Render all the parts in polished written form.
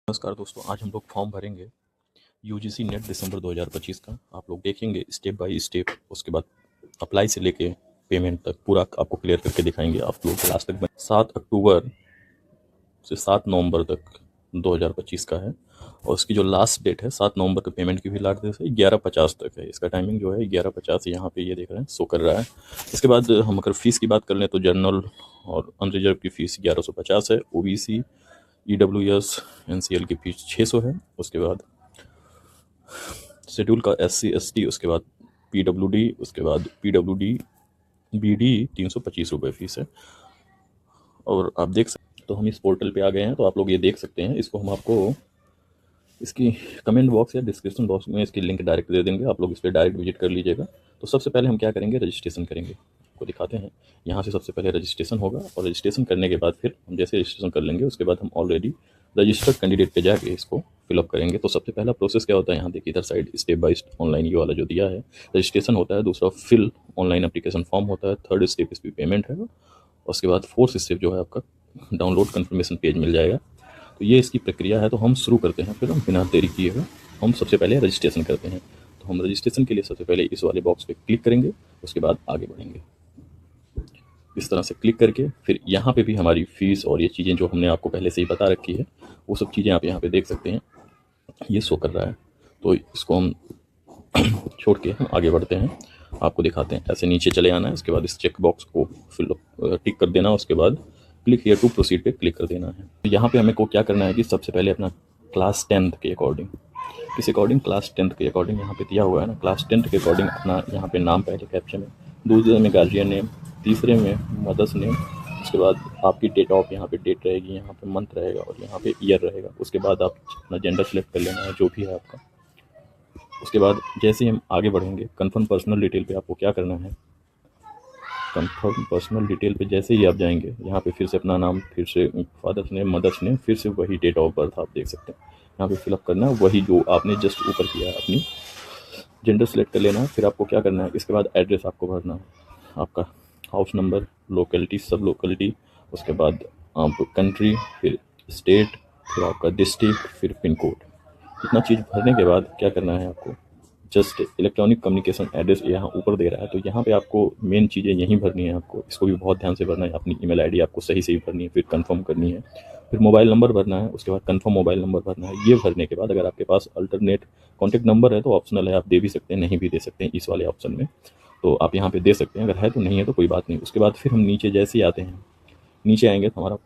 नमस्कार दोस्तों, आज हम लोग फॉर्म भरेंगे यूजीसी नेट दिसंबर 2025 का। आप लोग देखेंगे स्टेप बाय स्टेप, उसके बाद अप्लाई से लेके पेमेंट तक पूरा आपको क्लियर करके दिखाएंगे। आप लोग लास्ट तक 7 अक्टूबर से 7 नवंबर तक 2025 का है, और उसकी जो लास्ट डेट है 7 नवंबर के पेमेंट की भी लास्ट डेट है 11:50 तक है। इसका टाइमिंग जो है 11:50 यहाँ पे ये देख रहे हैं शो कर रहा है। इसके बाद हम अगर फीस की बात कर लें तो जनरल और अनरिजर्व की फ़ीस 1150 है, ओबीसी EWS NCL की फीस 600 है। उसके बाद शेड्यूल का SC ST, उसके बाद PWD, उसके बाद PWD BD 325 रुपये फीस है। और आप देख सकते, तो हम इस पोर्टल पे आ गए हैं, तो आप लोग ये देख सकते हैं। इसको हम आपको इसकी कमेंट बॉक्स या डिस्क्रिप्शन बॉक्स में इसकी लिंक डायरेक्ट दे देंगे, आप लोग इस पर डायरेक्ट विजिट कर लीजिएगा। तो सबसे पहले हम क्या करेंगे, रजिस्ट्रेशन करेंगे। आपको दिखाते हैं, यहाँ से सबसे पहले रजिस्ट्रेशन होगा, और रजिस्ट्रेशन करने के बाद फिर हम जैसे रजिस्ट्रेशन कर लेंगे उसके बाद हम ऑलरेडी रजिस्टर्ड कैंडिडेट पे जाके इसको फिलअप करेंगे। तो सबसे पहला प्रोसेस क्या होता है, यहाँ देखिए इधर साइड स्टेप बाय ऑनलाइन ये वाला जो दिया है रजिस्ट्रेशन होता है, दूसरा फिल ऑनलाइन एप्लीकेशन फॉर्म होता है, थर्ड स्टेप इस पर पेमेंट है, उसके बाद फोर्थ स्टेप जो है आपका डाउनलोड कन्फर्मेशन पेज मिल जाएगा। तो ये इसकी प्रक्रिया है। तो हम शुरू करते हैं, फिर हम बिना देरी किए हुए हम सबसे पहले रजिस्ट्रेशन करते हैं। तो हम रजिस्ट्रेशन के लिए सबसे पहले इस वाले बॉक्स पे क्लिक करेंगे, उसके बाद आगे बढ़ेंगे। इस तरह से क्लिक करके फिर यहाँ पे भी हमारी फ़ीस और ये चीज़ें जो हमने आपको पहले से ही बता रखी है वो सब चीज़ें आप यहाँ पे देख सकते हैं, ये शो कर रहा है। तो इसको हम छोड़ के हम आगे बढ़ते हैं, आपको दिखाते हैं। ऐसे नीचे चले आना है, उसके बाद इस चेक बॉक्स को फिल टिक कर देना, उसके बाद क्लिक हियर टू प्रोसीड पे क्लिक कर देना है। तो यहाँ पे हमें को क्या करना है कि सबसे पहले अपना क्लास 10th के अकॉर्डिंग, किस अकॉर्डिंग, क्लास 10th के अकॉर्डिंग यहाँ पे दिया हुआ है ना, क्लास 10th के अकॉर्डिंग अपना यहाँ पे नाम पहले कैप्शन में, दूसरे में गार्जियन नेम, तीसरे में मदर्स नेम, उसके बाद आपकी डेट ऑफ यहाँ पे डेट रहेगी, यहाँ पे मंथ रहेगा और यहाँ पे ईयर रहेगा। उसके बाद आप अपना जेंडर सेलेक्ट कर लेना है जो भी है आपका। उसके बाद जैसे ही हम आगे बढ़ेंगे कंफर्म पर्सनल डिटेल पे आपको क्या करना है, कंफर्म पर्सनल डिटेल पे जैसे ही आप जाएंगे यहाँ पे फिर से अपना नाम, फिर से फादर्स नेम, मदर्स नेम, फिर से वही डेट ऑफ बर्थ आप देख सकते हैं यहाँ पे फिलअप करना है, वही जो आपने जस्ट ऊपर किया है। अपनी जेंडर सेलेक्ट कर लेना है। फिर आपको क्या करना है, इसके बाद एड्रेस आपको भरना है, आपका हाउस नंबर, लोकेलिटी, सब लोकेलिटी, उसके बाद आप कंट्री, फिर स्टेट, फिर आपका डिस्ट्रिक्ट, फिर पिन कोड। इतना चीज़ भरने के बाद क्या करना है आपको, जस्ट इलेक्ट्रॉनिक कम्युनिकेशन एड्रेस यहाँ ऊपर दे रहा है, तो यहाँ पे आपको मेन चीज़ें यहीं भरनी है। आपको इसको भी बहुत ध्यान से भरना है। अपनी ईमेल आईडी आपको सही सही भरनी है, फिर कंफर्म करनी है, फिर मोबाइल नंबर भरना है, उसके बाद कंफर्म मोबाइल नंबर भरना है। ये भरने के बाद अगर आपके पास अल्टरनेट कॉन्टैक्ट नंबर है तो ऑप्शनल है, आप दे भी सकते हैं, नहीं भी दे सकते हैं इस वाले ऑप्शन में, तो आप यहाँ पे दे सकते हैं। अगर है तो, नहीं है तो कोई बात नहीं। उसके बाद फिर हम नीचे जैसे ही आते हैं, नीचे आएंगे तो हमारा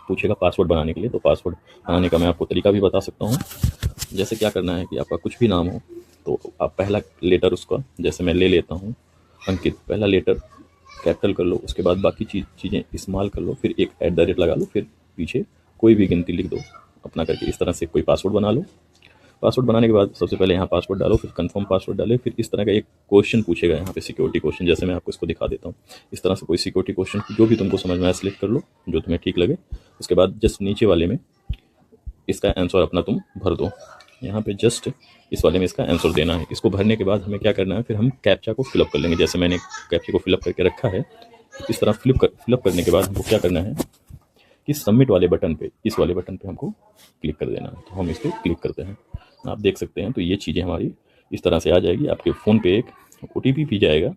पूछेगा पासवर्ड बनाने के लिए। तो पासवर्ड बनाने का मैं आपको तरीका भी बता सकता हूँ। जैसे क्या करना है कि आपका कुछ भी नाम हो तो आप पहला लेटर उसका, जैसे मैं ले लेता हूँ अंकित, पहला लेटर कैपिटल कर लो, उसके बाद बाकी चीज़ें इस्तेमाल कर लो, फिर एक @ लगा लो, फिर पीछे कोई भी गिनती लिख दो अपना करके। इस तरह से कोई पासवर्ड बना लो। पासवर्ड बनाने के बाद सबसे पहले यहाँ पासवर्ड डालो, फिर कंफर्म पासवर्ड डाले, फिर इस तरह का एक क्वेश्चन पूछेगा यहाँ पे, सिक्योरिटी क्वेश्चन, जैसे मैं आपको इसको दिखा देता हूँ। इस तरह से कोई सिक्योरिटी क्वेश्चन जो भी तुमको समझ में आए सिलेक्ट कर लो, जो तुम्हें ठीक लगे। उसके बाद जस्ट नीचे वाले में इसका आंसर अपना तुम भर दो, यहाँ पे जस्ट इस वाले में इसका आंसर देना है। इसको भरने के बाद हमें क्या करना है, फिर हम कैप्चा को फिलअप कर लेंगे। जैसे मैंने कैप्चा को फिलअप करके रखा है, इस तरह फिलअप करने के बाद हमको क्या करना है कि सबमिट वाले बटन पे, इस वाले बटन पे हमको क्लिक कर देना है। तो हम इस पर क्लिक करते हैं, आप देख सकते हैं। तो ये चीज़ें हमारी इस तरह से आ जाएगी। आपके फ़ोन पे एक OTP भी जाएगा,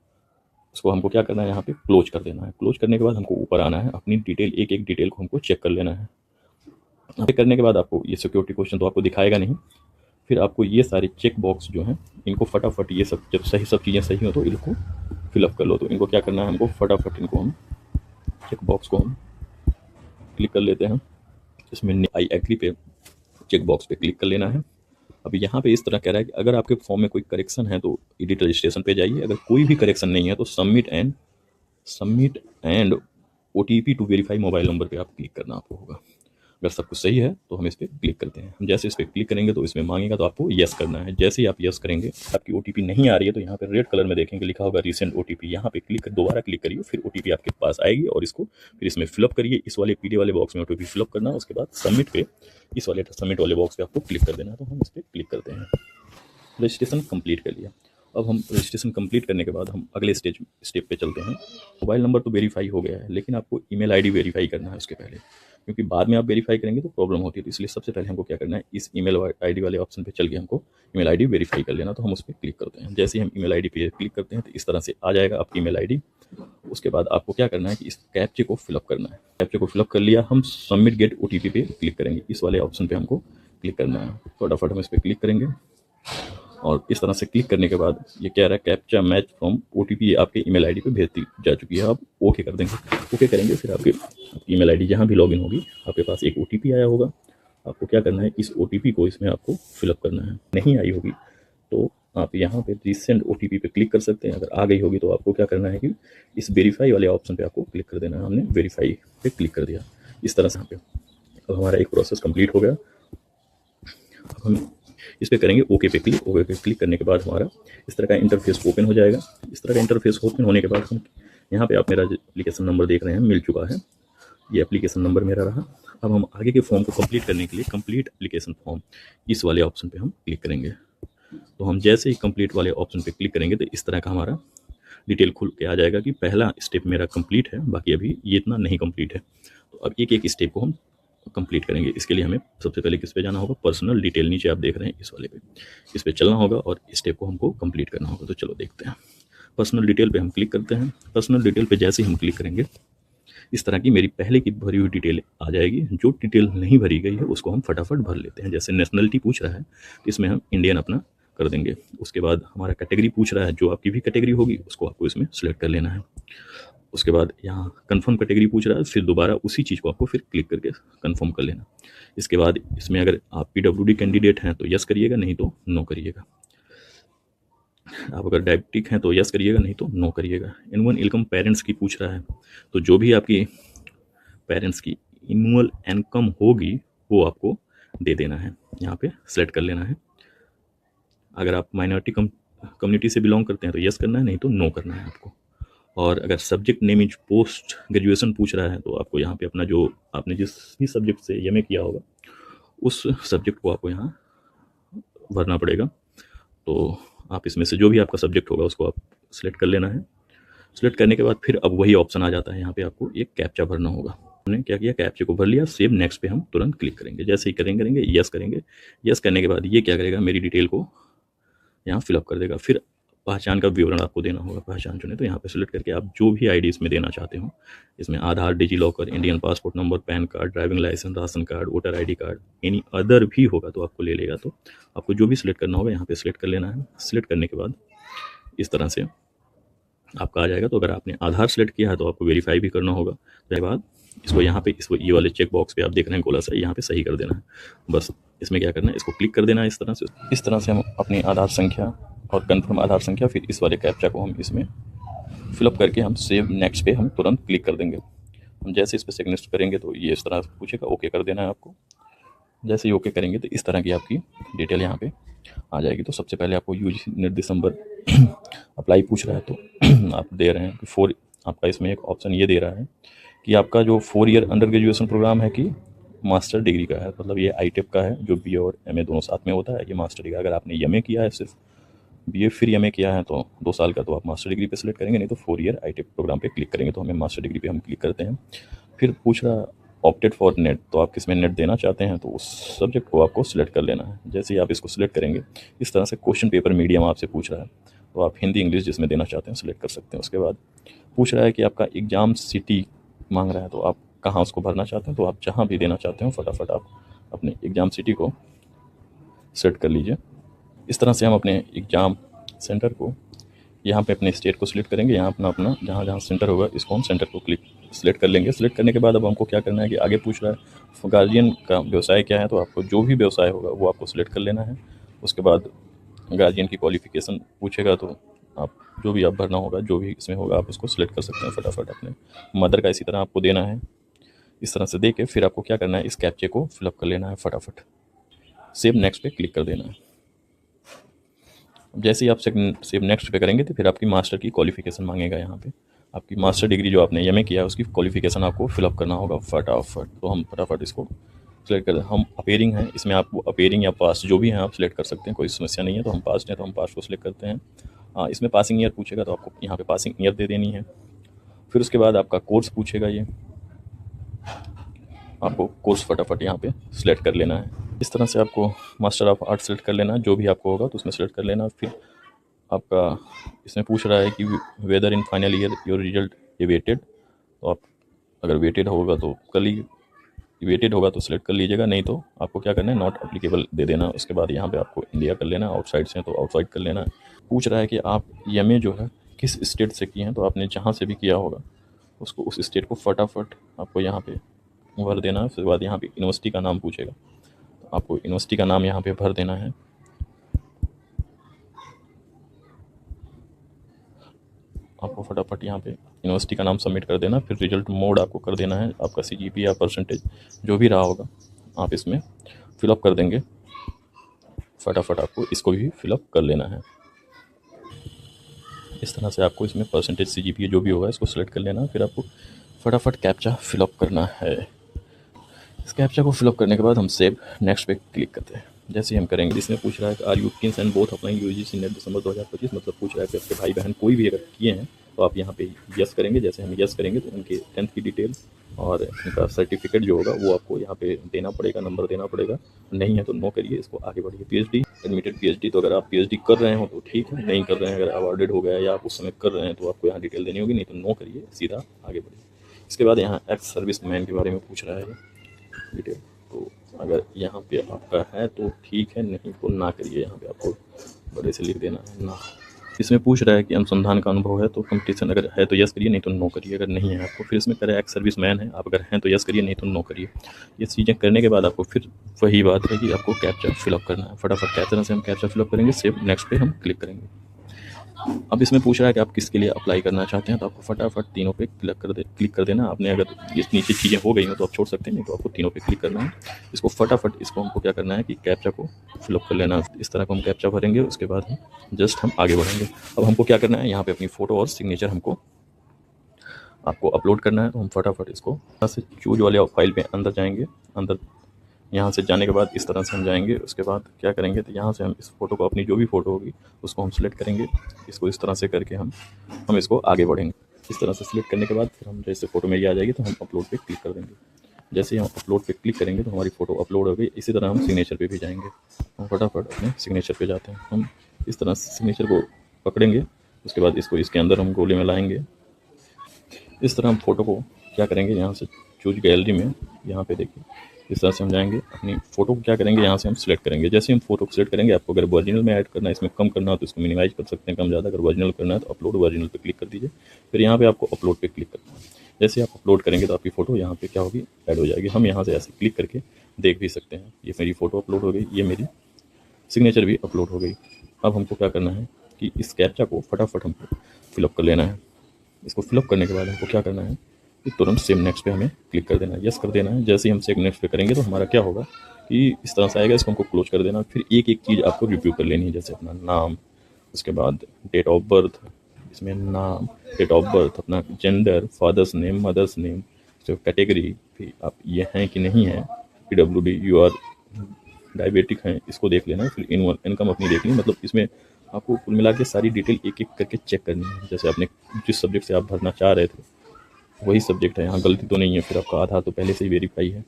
उसको हमको क्या करना है, यहाँ पे क्लोज कर देना है। क्लोज करने के बाद हमको ऊपर आना है, अपनी डिटेल, एक एक डिटेल को हमको चेक कर लेना है। चेक करने के बाद आपको ये सिक्योरिटी क्वेश्चन तो आपको दिखाएगा नहीं, फिर आपको ये सारे चेक बॉक्स जो हैं इनको फटाफट, ये सब जब सब चीज़ें सही हो तो इनको फिलअप कर लो। तो इनको क्या करना है, हमको फटाफट इनको हम चेक बॉक्स को हम क्लिक कर लेते हैं। इसमें आई एग्री पे चेक बॉक्स पे क्लिक कर लेना है। अब यहाँ पे इस तरह कह रहा है कि अगर आपके फॉर्म में कोई करेक्शन है तो एडिट रजिस्ट्रेशन पे जाइए, अगर कोई भी करेक्शन नहीं है तो submit and OTP to verify mobile number पे आप क्लिक करना आपको होगा। अगर सब कुछ सही है तो हम इस पर क्लिक करते हैं। हम जैसे इस पर क्लिक करेंगे तो इसमें मांगेगा, तो आपको यस करना है। जैसे ही आप यस करेंगे, आपकी OTP नहीं आ रही है तो यहाँ पे रेड कलर में देखेंगे लिखा होगा रीसेंट OTP, यहाँ पे दोबारा क्लिक करिए, फिर OTP आपके पास आएगी और इसको फिर इसमें फिलअप करिए। इस वाले पीले वाले बॉक्स में OTP फिलअप करना, उसके बाद इस वाले सबमिट वाले बॉक्स पे आपको क्लिक कर देना है। तो हम इस पर क्लिक करते हैं। रजिस्ट्रेशन कंप्लीट कर लिया। अब हम रजिस्ट्रेशन कंप्लीट करने के बाद हम अगले स्टेप पे चलते हैं। मोबाइल नंबर तो वेरीफाई हो गया है, लेकिन आपको ईमेल आईडी वेरीफाई करना है उसके पहले। क्योंकि बाद में आप वेरीफाई करेंगे तो प्रॉब्लम होती है। तो इसलिए सबसे पहले हमको क्या करना है, इस ईमेल आईडी वाले ऑप्शन पे चल के हमको ईमेल आईडी वेरीफाई कर लेना। तो हम उस पर क्लिक करते हैं। जैसे ही हम ईमेल आईडी पे क्लिक करते हैं तो इस तरह से आ जाएगा आपकी ईमेल आईडी। उसके बाद आपको क्या करना है कि इस कैप्चे को फिलअप करना है। कैप्चे को फिलअप कर लिया, हम सबमिट गेट ओटीपी पे क्लिक करेंगे। इस वाले ऑप्शन पे हमको क्लिक करना है। फटाफट हम इस पर क्लिक करेंगे और इस तरह से क्लिक करने के बाद ये कह रहा है कैप्चा मैच फ्रॉम ओटीपी आपके ईमेल आईडी पे भेज दी जा चुकी है। आप ओके कर देंगे। ओके करेंगे, फिर आपकी ईमेल आईडी जहाँ भी लॉगिन होगी आपके पास एक ओटीपी आया होगा। आपको क्या करना है, इस ओटीपी को इसमें आपको फिलअप करना है। नहीं आई होगी तो आप यहाँ पे रीसेंड ओटीपी पे क्लिक कर सकते हैं। अगर आ गई होगी तो आपको क्या करना है कि इस वेरीफाई वाले ऑप्शन पे आपको क्लिक कर देना है। हमने वेरीफाई पे क्लिक कर दिया इस तरह से। यहाँ पे अब हमारा एक प्रोसेस कंप्लीट हो गया। अब हम इस पर करेंगे ओके पे क्लिक। ओके पे क्लिक करने के बाद हमारा इस तरह का इंटरफेस ओपन हो जाएगा। इस तरह का इंटरफेस ओपन होने के बाद हम यहाँ पे आप मेरा एप्लीकेशन नंबर देख रहे हैं, मिल चुका है। ये एप्लीकेशन नंबर मेरा रहा। अब हम आगे के फॉर्म को कंप्लीट करने के लिए कंप्लीट एप्लीकेशन फॉर्म इस वाले ऑप्शन पे हम क्लिक करेंगे। तो हम जैसे ही कंप्लीट वाले ऑप्शन पे क्लिक करेंगे तो इस तरह का हमारा डिटेल खुल के आ जाएगा कि पहला स्टेप मेरा कंप्लीट है, बाकी अभी ये इतना नहीं कंप्लीट है। तो अब एक एक स्टेप को हम कंप्लीट करेंगे। इसके लिए हमें सबसे पहले किस पे जाना होगा, पर्सनल डिटेल, नीचे आप देख रहे हैं इस वाले पे, इस पे चलना होगा और स्टेप को हमको कंप्लीट करना होगा। तो चलो देखते हैं। पर्सनल डिटेल पे हम क्लिक करते हैं। पर्सनल डिटेल पे जैसे ही हम क्लिक करेंगे इस तरह की मेरी पहले की भरी हुई डिटेल आ जाएगी। जो डिटेल नहीं भरी गई है उसको हम फटाफट भर लेते हैं। जैसे नेशनलिटी पूछ रहा है तो इसमें हम इंडियन अपना कर देंगे। उसके बाद हमारा कैटेगरी पूछ रहा है, जो आपकी भी कैटेगरी होगी उसको आपको इसमें सेलेक्ट कर लेना है। उसके बाद यहाँ कंफर्म कैटेगरी पूछ रहा है, फिर दोबारा उसी चीज़ को आपको फिर क्लिक करके कंफर्म कर लेना। इसके बाद इसमें अगर आप पीडब्ल्यूडी कैंडिडेट हैं तो यस करिएगा, नहीं तो नो करिएगा। आप अगर डायबिटिक हैं तो यस करिएगा, नहीं तो नो करिएगा। एनुअल इनकम पेरेंट्स की पूछ रहा है, तो जो भी आपकी पेरेंट्स की एनुअल इनकम होगी वो आपको दे देना है, यहाँ पे सेलेक्ट कर लेना है। अगर आप माइनॉरिटी कम्युनिटी से बिलोंग करते हैं तो यस करना है, नहीं तो नो करना है आपको। और अगर subject name is post graduation पूछ रहा है तो आपको यहाँ पे अपना जो आपने जिस भी सब्जेक्ट से एमए किया होगा उस सब्जेक्ट को आपको यहाँ भरना पड़ेगा। तो आप इसमें से जो भी आपका सब्जेक्ट होगा उसको आप सिलेक्ट कर लेना है। सिलेक्ट करने के बाद फिर अब वही ऑप्शन आ जाता है, यहाँ पे आपको एक कैप्चा भरना होगा। हमने क्या किया, कैप्चे को भर लिया। सेव नेक्स्ट पे हम तुरंत क्लिक करेंगे। जैसे ही करेंगे यस करेंगे। यस करने के बाद ये क्या करेगा, मेरी डिटेल को यहाँ फिलअप कर देगा। फिर पहचान का विवरण आपको देना होगा। पहचान चुने तो यहाँ पे सिलेक्ट करके आप जो भी आईडी इसमें देना चाहते हो, इसमें Aadhaar, DigiLocker, Indian passport number, PAN card, driving licence, ration card, voter ID card, any other भी होगा तो आपको ले लेगा। तो आपको जो भी सिलेक्ट करना होगा यहाँ पे सिलेक्ट कर लेना है। सिलेक्ट करने के बाद इस तरह से आपका आ जाएगा। तो अगर आपने आधार सेलेक्ट किया है तो आपको वेरीफाई भी करना होगा। उसके बाद इसको यहाँ पे ये वाले चेक बॉक्स पे आप देख रहे हैं गोला सा, यहाँ पे सही कर देना है। बस इसमें क्या करना है, इसको क्लिक कर देना है इस तरह से। इस तरह से हम अपनी आधार संख्या और कन्फर्म आधार संख्या, फिर इस वाले कैप्चा को हम इसमें फिलअप करके हम सेव नेक्स्ट पे हम तुरंत क्लिक कर देंगे। हम जैसे इस पर सिग्नेचर करेंगे तो ये इस तरह से पूछेगा, ओके कर देना है आपको। जैसे ही ओके करेंगे तो इस तरह की आपकी डिटेल यहाँ पे आ जाएगी। तो सबसे पहले आपको यूजी निर्देश नंबर अप्लाई पूछ रहा है तो आप दे रहे हैं कि 4, आपका इसमें एक ऑप्शन ये दे रहा है कि आपका जो 4 ईयर अंडर ग्रेजुएशन प्रोग्राम है कि मास्टर डिग्री का है। मतलब ये ITEP का है, जो BA और MA दोनों साथ में होता है। ये मास्टर डिग्री, अगर आपने MA किया है सिर्फ, BA फिर MA किया है तो 2 साल का, तो आप मास्टर डिग्री पे सिलेक्ट करेंगे, नहीं तो 4 ईयर ITEP प्रोग्राम पे क्लिक करेंगे। तो हमें मास्टर डिग्री पे हम क्लिक करते हैं। फिर पूछ रहा ऑप्टेड फॉर नेट, तो आप किस में नेट देना चाहते हैं तो उस सब्जेक्ट को आपको सिलेक्ट कर लेना है। जैसे ही आप इसको सिलेक्ट करेंगे इस तरह से क्वेश्चन पेपर मीडियम आपसे पूछ रहा है, तो आप हिंदी इंग्लिश जिसमें देना चाहते हैं सिलेक्ट कर सकते हैं। उसके बाद पूछ रहा है कि आपका एग्ज़ाम सिटी मांग रहा है, तो आप कहाँ उसको भरना चाहते हैं, तो आप जहाँ भी देना चाहते हो फटाफट आप अपने एग्ज़ाम सिटी को सेट कर लीजिए। इस तरह से हम अपने एग्ज़ाम सेंटर को यहाँ पे अपने स्टेट को सिलेक्ट करेंगे। यहाँ अपना जहाँ जहाँ सेंटर होगा इसको हम सेंटर को सिलेक्ट कर लेंगे। सिलेक्ट करने के बाद अब हमको क्या करना है कि आगे पूछ रहा है गार्जियन का व्यवसाय क्या है, तो आपको जो भी व्यवसाय होगा वो आपको सिलेक्ट कर लेना है। उसके बाद गार्जियन की क्वालिफ़िकेशन पूछेगा तो आप जो भी आप भरना होगा, जो भी इसमें होगा आप उसको सिलेक्ट कर सकते हैं फटाफट। अपने मदर का इसी तरह आपको देना है। इस तरह से दे के फिर आपको क्या करना है, इस कैप्चे को फिलअप कर लेना है फटाफट। सेव नेक्स्ट पे क्लिक कर देना है। जैसे ही आप सेव नेक्स्ट पे करेंगे तो फिर आपकी मास्टर की क्वालिफ़िकेशन मांगेगा। यहाँ पे आपकी मास्टर डिग्री जो आपने MA किया है उसकी क्वालिफ़िकेशन आपको फिलअप करना होगा फटाफट। तो हम फटाफट इसको सिलेक्ट कर दें। हम अपेयरिंग हैं, इसमें आपको अपेयरिंग या पास जो भी हैं आप सिलेक्ट कर सकते हैं, कोई समस्या नहीं है। तो हम पास हैं तो हम पास को सिलेक्ट करते हैं। हाँ, इसमें पासिंग ईयर पूछेगा तो आपको यहाँ पे पासिंग ईयर दे देनी है। फिर उसके बाद आपका कोर्स पूछेगा ये, आपको कोर्स फटाफट यहाँ पे सिलेक्ट कर लेना है। इस तरह से आपको मास्टर ऑफ आर्ट सेलेक्ट कर लेना है, जो भी आपको होगा तो उसमें सेलेक्ट कर लेना। फिर आपका इसमें पूछ रहा है कि whether in final year your result waited, तो आप अगर वेटेड होगा तो कर लीजिए, वेटेड होगा तो सिलेक्ट कर लीजिएगा, नहीं तो आपको क्या करना है नॉट अप्लीकेबल दे देना। उसके बाद यहाँ पे आपको इंडिया कर लेना, आउटसाइड से तो आउटसाइड कर लेना है। पूछ रहा है कि आप एमए जो है किस स्टेट से किए हैं, तो आपने जहाँ से भी किया होगा उसको उस स्टेट को फटाफट आपको यहाँ पे भर देना है। उसके बाद यहाँ पे यूनिवर्सिटी का नाम पूछेगा, तो आपको यूनिवर्सिटी का नाम यहाँ पे भर देना है। आपको फटाफट यहाँ पे यूनिवर्सिटी का नाम सबमिट कर देना। फिर रिजल्ट मोड आपको कर देना है, आपका सीजीपी या परसेंटेज जो भी रहा होगा आप इसमें फिलअप कर देंगे। फटाफट आपको इसको भी फिलअप कर लेना है। इस तरह से आपको इसमें परसेंटेज सीजीपी जो भी होगा इसको सिलेक्ट कर लेना। फिर आपको फटाफट कैप्चा फिलअप करना है। इस कैप्चा को फिलअप करने के बाद हम सेव नेक्स्ट पे क्लिक करते हैं। जैसे ही हम करेंगे, इसमें पूछ रहा है कि are you kins and both applying UGC NET December 2025, मतलब पूछ रहा है कि आपके भाई बहन कोई भी अगर किए हैं तो आप यहाँ पे यस करेंगे। जैसे हम यस करेंगे तो उनके 10th की डिटेल और उनका सर्टिफिकेट जो होगा वो आपको यहाँ पे देना पड़ेगा, नंबर देना पड़ेगा। नहीं है तो नो करिए, इसको आगे बढ़िए। पीएचडी एडमिटेड पीएचडी, तो अगर आप पीएचडी कर रहे हो तो ठीक है, नहीं कर रहे हैं, अगर अवॉर्डेड हो गया या आप उस समय कर रहे हैं तो आपको यहाँ डिटेल देनी होगी, नहीं तो नो करिए, सीधा आगे बढ़िए। इसके बाद यहाँ एक्स सर्विस मैन के बारे में पूछ रहा है डिटेल, तो अगर यहाँ पे आपका है तो ठीक है, नहीं तो ना करिए। यहाँ पे आपको बड़े से लिख देना है ना। इसमें पूछ रहा है कि अनुसंधान का अनुभव है तो कंपटीशन अगर है तो यस करिए, नहीं तो नो करिए। अगर नहीं है आपको, फिर इसमें करें एक्स सर्विस मैन है, आप अगर हैं तो यस करिए, नहीं तो नो करिए। ये चीज़ें करने के बाद आपको फिर वही बात है कि आपको कैप्चा फिलअप करना है। फटाफट कैसे तरह से हम कैप्चा फिलअप करेंगे, सेव नेक्स्ट पे हम क्लिक करेंगे। अब इसमें पूछ रहा है कि आप किसके लिए अप्लाई करना चाहते हैं, तो आपको फटाफट तीनों पे क्लिक कर देना। आपने अगर ये नीचे चीज़ें हो गई हो तो आप छोड़ सकते हैं, नहीं तो आपको तीनों पे क्लिक करना है। इसको फटाफट इसको हमको क्या करना है कि कैप्चा को फिलअप कर लेना। इस तरह को हम कैप्चा भरेंगे, उसके बाद हम आगे बढ़ेंगे। अब हमको क्या करना है, यहाँ पे अपनी फ़ोटो और सिग्नेचर हमको आपको अपलोड करना है। तो हम फटाफट इसको यहाँ से चूज वाले फाइल पे अंदर जाएंगे। अंदर यहाँ से जाने के बाद इस तरह से हम जाएंगे। उसके बाद क्या करेंगे, तो यहाँ से हम इस फोटो को, अपनी जो भी फ़ोटो होगी उसको हम सिलेक्ट करेंगे। इसको इस तरह से करके हम इसको आगे बढ़ेंगे। इस तरह से सिलेक्ट करने के बाद फिर हम जैसे फ़ोटो मेरी आ जाएगी तो हम अपलोड पे क्लिक कर देंगे। जैसे ही हम अपलोड पे क्लिक करेंगे तो हमारी फ़ोटो अपलोड हो गई। इसी तरह हम सिग्नेचर पे भी जाएंगे। हम फटाफट अपने सिग्नेचर पे जाते हैं। हम इस तरह से सिग्नेचर को पकड़ेंगे, उसके बाद इसको इसके अंदर हम गोले में लाएंगे। इस तरह हम फ़ोटो को क्या करेंगे, यहाँ से चूज गैलरी में, यहाँ पे देखिए इस तरह से हम जाएंगे। अपनी फ़ोटो को क्या करेंगे, यहाँ से हम सिलेक्ट करेंगे। जैसे हम फोटो को सिलेक्ट करेंगे, आपको अगर ओरिजिनल में ऐड करना है, इसमें कम करना हो तो इसको मिनिमाइज कर सकते हैं, कम ज़्यादा। अगर ओरिजिनल करना है तो अपलोड ओरिजिनल पे क्लिक कर दीजिए। फिर यहाँ पे आपको अपलोड पे क्लिक करना है। जैसे आप अपलोड करेंगे तो आपकी फ़ोटो यहाँ पे क्या होगी, ऐड हो जाएगी। हम यहाँ से ऐसे क्लिक करके देख भी सकते हैं, ये मेरी फ़ोटो अपलोड हो गई, ये मेरी सिग्नेचर भी अपलोड हो गई। अब हमको क्या करना है कि इस कैप्चा को फटाफट हमको फिलअप कर लेना है। इसको फिलअप करने के बाद हमको क्या करना है कि तुरंत सेव नेक्स्ट पे हमें क्लिक कर देना है, यस कर देना है। जैसे ही हम सेव नेक्स्ट पे करेंगे तो हमारा क्या होगा कि इस तरह से आएगा। इसको हमको क्लोज कर देना। फिर एक एक चीज़ आपको रिव्यू कर लेनी है, जैसे अपना नाम, उसके बाद डेट ऑफ बर्थ, इसमें नाम, डेट ऑफ बर्थ, अपना gender, father's name, mother's name, जो कैटेगरी, फिर आप ये हैं कि नहीं है, PWD, यू आर डायबिटिक हैं, इसको देख लेना। फिर इनकम अपनी देखनी, मतलब इसमें आपको कुल मिला के सारी डिटेल एक एक करके चेक करनी है। जैसे आपने जिस सब्जेक्ट से आप भरना चाह रहे थे वही सब्जेक्ट है, यहाँ गलती तो नहीं है। फिर आपका आधार तो पहले से ही वेरीफाई है।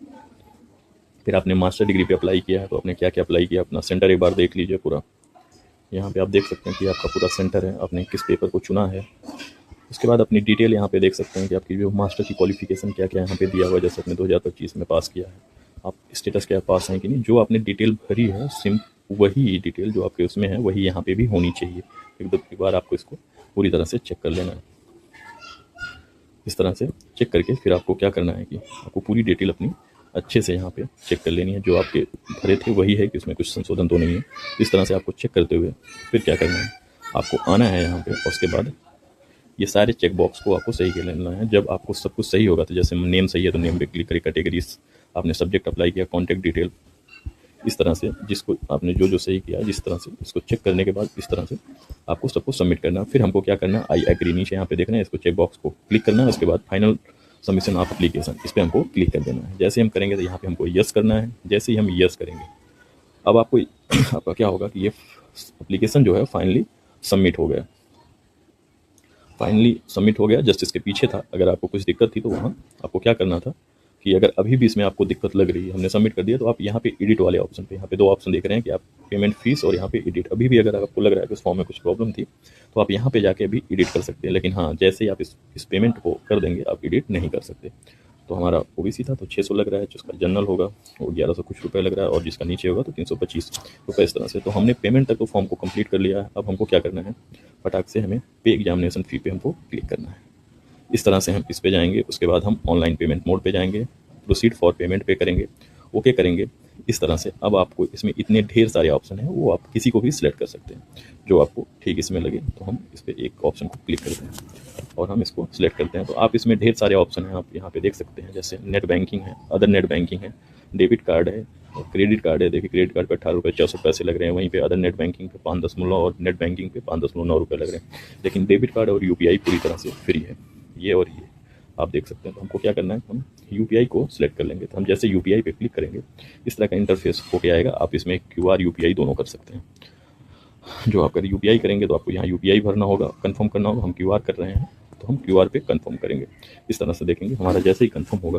फिर आपने मास्टर डिग्री पे अप्लाई किया है तो आपने क्या क्या अप्लाई किया, अपना सेंटर एक बार देख लीजिए पूरा। यहाँ पे आप देख सकते हैं कि आपका पूरा सेंटर है, आपने किस पेपर को चुना है। उसके बाद अपनी डिटेल यहाँ पे देख सकते हैं कि आपकी जो मास्टर की क्वालिफिकेशन क्या क्या यहाँ पे दिया हुआ है। जैसे आपने 2025 में पास किया है, आप स्टेटस क्या पास हैं कि नहीं, जो आपने डिटेल भरी है सिम वही डिटेल जो आपके उसमें है वही यहाँ पे भी होनी चाहिए। एक बार आपको इसको पूरी तरह से चेक कर लेना है। इस तरह से चेक करके फिर आपको क्या करना है कि आपको पूरी डिटेल अपनी अच्छे से यहाँ पे चेक कर लेनी है। जो आपके भरे थे वही है कि उसमें कुछ संशोधन तो नहीं है। इस तरह से आपको चेक करते हुए फिर क्या करना है, आपको आना है यहाँ पे। और उसके बाद ये सारे चेक बॉक्स को आपको सही कर लेना है। जब आपको सब कुछ सही होगा तो जैसे नेम सही है तो नेम पे क्लिक करिए, कैटेगरीज आपने सब्जेक्ट अप्लाई किया, कॉन्टैक्ट डिटेल, इस तरह से जिसको आपने जो जो सही किया जिस तरह से इसको चेक करने के बाद इस तरह से आपको सबको सबमिट करना है। फिर हमको क्या करना है, आई एग्री नीचे यहाँ पे देखना है, इसको चेक बॉक्स को क्लिक करना है। उसके बाद फाइनल सबमिशन ऑफ एप्लीकेशन, इस पर हमको क्लिक कर देना है। जैसे हम करेंगे तो यहाँ पे हमको यस करना है। जैसे ही हम यस करेंगे अब आपको आपका क्या होगा कि ये एप्लीकेशन जो है फाइनली सबमिट हो गया। फाइनली सबमिट हो गया, जस्ट इसके पीछे था। अगर आपको कुछ दिक्कत थी तो वहाँ आपको क्या करना था कि अगर अभी भी इसमें आपको दिक्कत लग रही है, हमने सबमिट कर दिया, तो आप यहाँ पे एडिट वाले ऑप्शन पे, यहाँ पे 2 ऑप्शन देख रहे हैं कि आप पेमेंट फीस और यहाँ पे एडिट, अभी भी अगर आपको लग रहा है कि उस फॉर्म में कुछ प्रॉब्लम थी तो आप यहाँ पे जाके अभी एडिट कर सकते हैं। लेकिन हाँ, जैसे ही आप इस पेमेंट को कर देंगे आप एडिट नहीं कर सकते। तो हमारा ओबीसी था तो 600 लग रहा है, जिसका जनरल होगा वो 1100 कुछ रुपये लग रहा है, और जिसका नीचे होगा तो 325 रुपये, इस तरह से। तो हमने पेमेंट तक तो फॉर्म को कंप्लीट कर लिया है। अब हमको क्या करना है, फटाक से हमें पे एग्जामिनेशन फ़ी पे हमको क्लिक करना है। इस तरह से हम इस पे जाएंगे, उसके बाद हम ऑनलाइन पेमेंट मोड पे जाएंगे, प्रोसीड फॉर पेमेंट पे करेंगे, ओके करेंगे। इस तरह से अब आपको इसमें इतने ढेर सारे ऑप्शन हैं, वो आप किसी को भी सिलेक्ट कर सकते हैं जो आपको ठीक इसमें लगे। तो हम इस पर एक ऑप्शन को क्लिक करते हैं और हम इसको सिलेक्ट करते हैं। तो आप इसमें ढेर सारे ऑप्शन हैं, आप यहाँ पे देख सकते हैं, जैसे नेट बैंकिंग है, अदर नेट बैंकिंग है, डेबिट कार्ड है और क्रेडिट कार्ड है। देखिए क्रेडिट कार्ड पे 18 रुपये 64 पैसे लग रहे हैं, वहीं पे अदर नेट बैंकिंग पे 5.9 और नेट बैंकिंग पे 5.9 रुपये लग रहे हैं। लेकिन डेबिट कार्ड और यूपीआई पूरी तरह से फ्री है, ये और ये आप देख सकते हैं। तो हमको क्या करना है, हम यूपीआई को सिलेक्ट कर लेंगे। तो हम जैसे यूपीआई पे क्लिक करेंगे इस तरह का इंटरफेस होके आएगा। आप इसमें क्यूआर यूपीआई दोनों कर सकते हैं। जो आप अगर यूपीआई करेंगे तो आपको यहाँ यूपीआई भरना होगा, कंफर्म करना होगा। हम क्यूआर कर रहे हैं तो हम क्यूआर पे कंफर्म करेंगे। इस तरह से देखेंगे हमारा जैसे ही कंफर्म होगा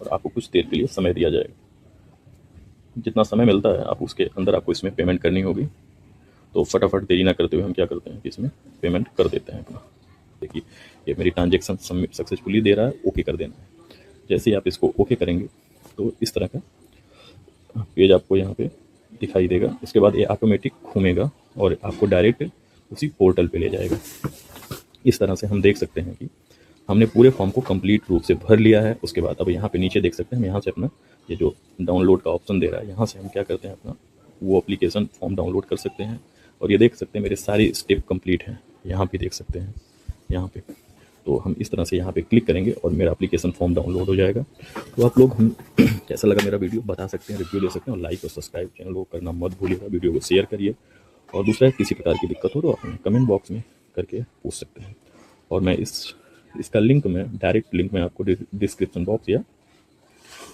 और आपको कुछ देर के लिए समय दिया जाएगा। जितना समय मिलता है आप उसके अंदर आपको इसमें पेमेंट करनी होगी। तो फटाफट देरी ना करते हुए हम क्या करते हैं कि इसमें पेमेंट कर देते हैं अपना। देखिए ये मेरी ट्रांजेक्शन सक्सेसफुली दे रहा है, ओके कर देना है। जैसे ही आप इसको ओके करेंगे तो इस तरह का पेज आपको यहाँ पे दिखाई देगा। इसके बाद ये ऑटोमेटिक घूमेगा और आपको डायरेक्ट उसी पोर्टल पे ले जाएगा। इस तरह से हम देख सकते हैं कि हमने पूरे फॉर्म को कंप्लीट रूप से भर लिया है। उसके बाद अब यहाँ पे नीचे देख सकते हैं, हम यहाँ से अपना ये जो डाउनलोड का ऑप्शन दे रहा है, यहाँ से हम क्या करते हैं अपना वो एप्लीकेशन फॉर्म डाउनलोड कर सकते हैं। और ये देख सकते हैं मेरे सारे स्टेप कंप्लीट हैं, यहाँ पे देख सकते हैं यहाँ पे। तो हम इस तरह से यहाँ पे क्लिक करेंगे और मेरा एप्लीकेशन फॉर्म डाउनलोड हो जाएगा। तो आप लोग हम कैसा लगा मेरा वीडियो बता सकते हैं, रिव्यू दे सकते हैं, और लाइक और सब्सक्राइब चैनल को करना मत भूलिएगा। वीडियो को शेयर करिए, और दूसरा किसी प्रकार की दिक्कत हो तो आप कमेंट बॉक्स में करके पूछ सकते हैं। और मैं इसका लिंक में डायरेक्ट लिंक मैं आपको डिस्क्रिप्शन बॉक्स या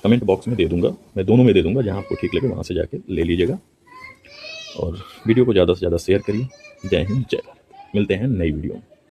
कमेंट बॉक्स में दे दूँगा, मैं दोनों में दे दूँगा, जहाँ आपको ठीक लगे वहाँ से जाके ले लीजिएगा। और वीडियो को ज़्यादा से ज़्यादा शेयर करिए। जय हिंद, जय भारत। मिलते हैं नई वीडियो में।